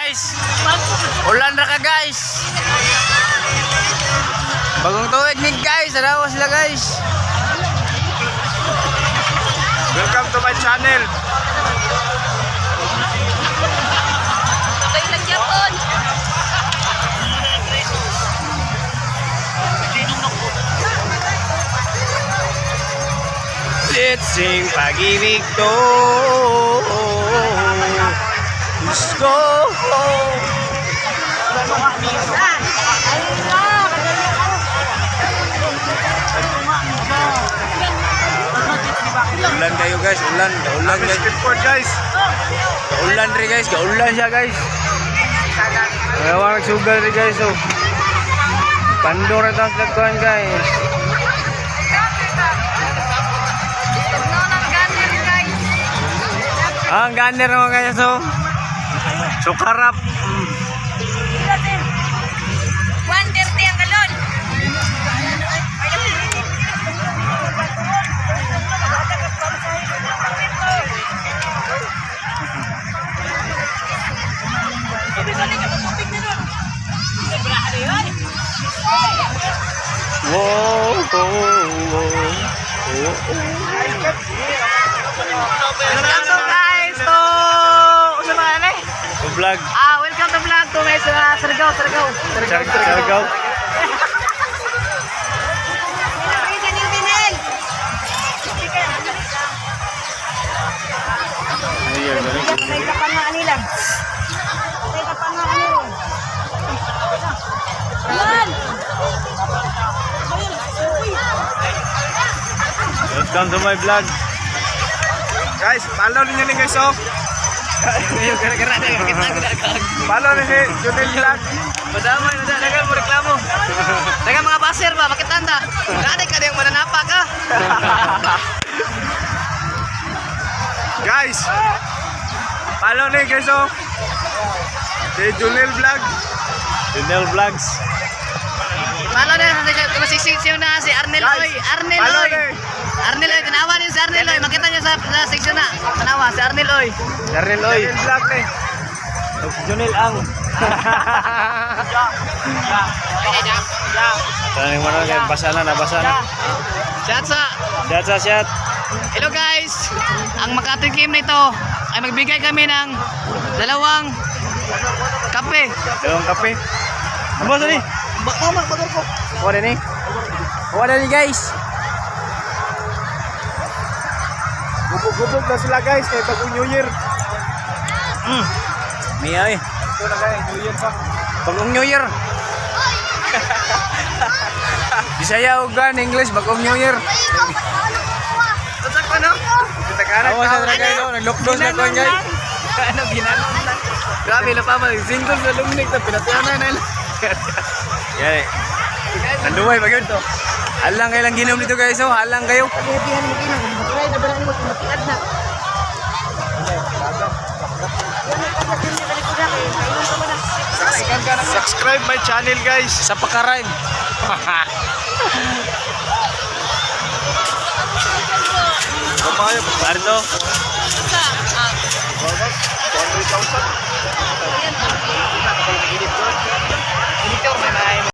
Guys, ulan ra ka guys. Bagong tuig ni guys, araw sila guys. Welcome to my channel. Okay lang yapon. Let's sing pag-ibig to. Let's go. Ulan kayo guys, ulan guys. Skateboard guys. Ulan ri guys, ulan siya guys. Ayaw nagsugal ri guys oh. Pandor at ang nagkuhan guys. Ang gunner naman guys oh. Sukarap. 130 ang galon. Wow, Welcome to guys to usa ba ani? vlog. Welcome to vlog to guys Sargao. Sargaw. Ayan, May kapangaan nila. May kapangaan nila. Yan! welcome to my vlog. Guys, follow ninyo ni guys oh. Ngayon, gara-gara na yung kita ginagag. Follow ni Junel Vlog. Madamay, dagan mo reklamo. Dagan mga pasir ba, bakit tanda? Dati ka yung mananapa ka. Guys, follow ni guys oh. Si Junel Vlog. Junel Vlogs. Malo na sa section na si Arnel Guys, Oy. Arnel follow Oy. ni. Arnel Oy, tinawa niyo si Arnel Oy. Makita niyo sa section na. Tanawa si Arnel Oy. Junel Oy. Junel Vlog ni. Junel Ang. Tanong mo na kayo, basa na. Shout sa. Shot. Hello guys. Ang makatikim nito ay magbigay kami ng 2 kape. Dalawang kape. Ano ba ni? Mama, bagar ko. Wala ni guys. Gubog na sila guys kay bagong New Year. Miyay. Ito na guys, New Year pa. Bagong New Year. Bisaya ugan English bagong New Year. Tasak pa no? Kita kanan. Awas na dragay no, nag-lockdown na ko guys. Ano ginanon lang? Grabe na pa single sa lumnik na pinatiyanan na nila. Yan. Nanduway ba yun to? Halang kayo lang ginom dito guys oh, halang kayo. Pagbibihan mo kina, magkuray na barang mo kumatiad na. Subscribe my channel guys. Sa pakarime. Kumayo. Bardo. 100,000.